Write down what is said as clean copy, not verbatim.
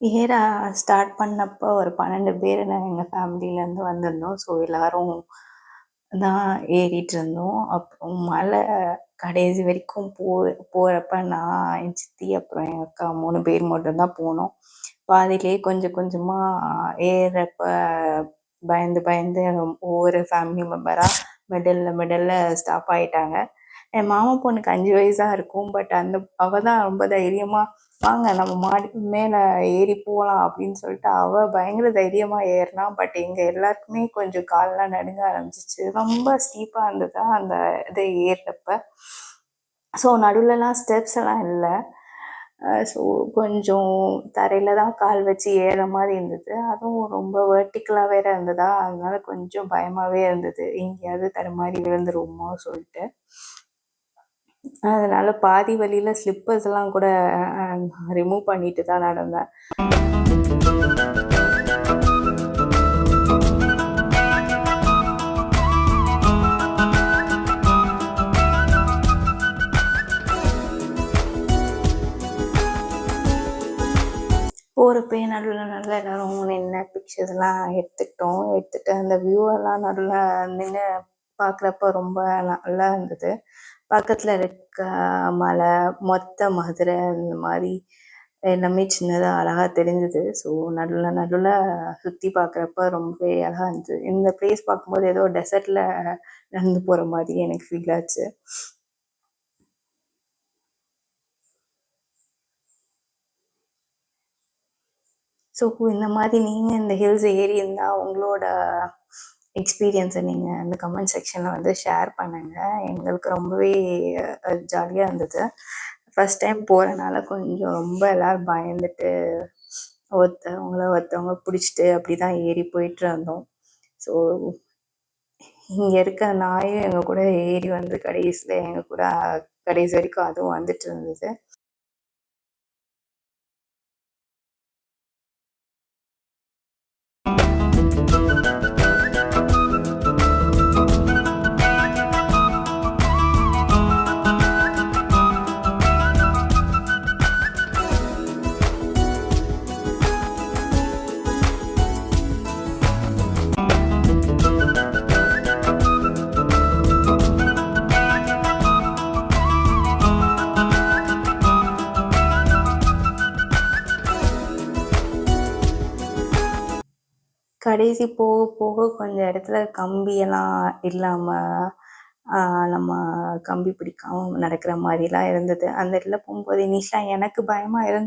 ஏற ஸ்டார்ட் பண்ணப்போ ஒரு 12 பேர் எங்கள் ஃபேமிலியிலேருந்து வந்திருந்தோம். ஸோ எல்லாரும் தான் ஏறிட்டு இருந்தோம். அப்புறம் மலை கடைசி வரைக்கும் போகிறப்ப நான், என் சித்தி, அப்புறம் எங்கள் அக்கா 3 பேர் மட்டும்தான் போனோம். பாதியிலேயே கொஞ்சம் கொஞ்சமாக ஏறுறப்ப பயந்து பயந்து ஒவ்வொரு ஃபேமிலி மெம்பராக மிடில் ஸ்டாப் ஆகிட்டாங்க. என் மாமா பொண்ணுக்கு 5 வயசாக இருக்கும். பட் அவள் தான் ரொம்ப தைரியமாக வாங்க நம்ம மாடிக்கு மேலே ஏறி போகலாம் அப்படின்னு சொல்லிட்டு அவள் பயங்கர தைரியமாக ஏறினா. பட் எங்கள் எல்லாருக்குமே கொஞ்சம் காலெலாம் நடுங்க ஆரம்பிச்சிச்சு. ரொம்ப ஸ்டீப்பாக இருந்ததா அந்த இதை ஏறுறப்ப. ஸோ நடுவில்லாம் ஸ்டெப்ஸ் எல்லாம் இல்லை. ஸோ கொஞ்சம் தரையில் தான் கால் வச்சு ஏறுற மாதிரி இருந்தது. அதுவும் ரொம்ப வெர்டிக்கலாக வேறு இருந்ததா, அதனால கொஞ்சம் பயமாகவே இருந்தது, எங்கேயாவது தடுமாறி விழுந்துருவோமோ சொல்லிட்டு. அதனால பாதி வழியில் ஸ்லிப்பர்ஸ் எல்லாம் கூட ரிமூவ் பண்ணிட்டு தான் நடந்தேன். போகிறப்பே நடுவில் நடுவில் எல்லோரும் நின்று பிக்சர்ஸ்லாம் எடுத்துட்டு அந்த வியூவெல்லாம் நடுவில் நின்று பார்க்குறப்ப ரொம்ப நல்லா இருந்தது. பக்கத்தில் இருக்க மலை, மொத்த மதுரை, இந்த மாதிரி எல்லாமே சின்னதாக அழகாக தெரிஞ்சுது. ஸோ நடுவில் சுற்றி பார்க்குறப்ப ரொம்பவே அழகாக இருந்துச்சு. இந்த பிளேஸ் பார்க்கும்போது ஏதோ டெசர்ட்டில் நடந்து போகிற மாதிரி எனக்கு ஃபீல் ஆச்சு. ஸோ இந்த மாதிரி நீங்கள் இந்த ஹில்ஸ் ஏறி இருந்தால் உங்களோட எக்ஸ்பீரியன்ஸை நீங்கள் அந்த கமெண்ட் செக்ஷனில் வந்து ஷேர் பண்ணுங்கள். எங்களுக்கு ரொம்பவே ஜாலியாக இருந்தது. ஃபஸ்ட் டைம் போகிறனால கொஞ்சம் ரொம்ப எல்லோரும் பயந்துட்டு ஒருத்தவங்க பிடிச்சிட்டு அப்படி தான் ஏறி போயிட்டு இருந்தோம். ஸோ இங்கே இருக்க நாயும் எங்கள் கூட ஏறி வந்து கடைசியில் எங்கள் கூட கடைசி வரைக்கும் அதுவும் வந்துட்டு இருந்தது. கடைசி போக போக கொஞ்சம் இடத்துல கம்பியெல்லாம் இல்லாமல் நம்ம கம்பி பிடிக்காமல் நடக்கிற மாதிரிலாம் இருந்தது. அந்த இடத்துல போகும்போது இனிஷியலாக எனக்கு பயமாக இருந்தது.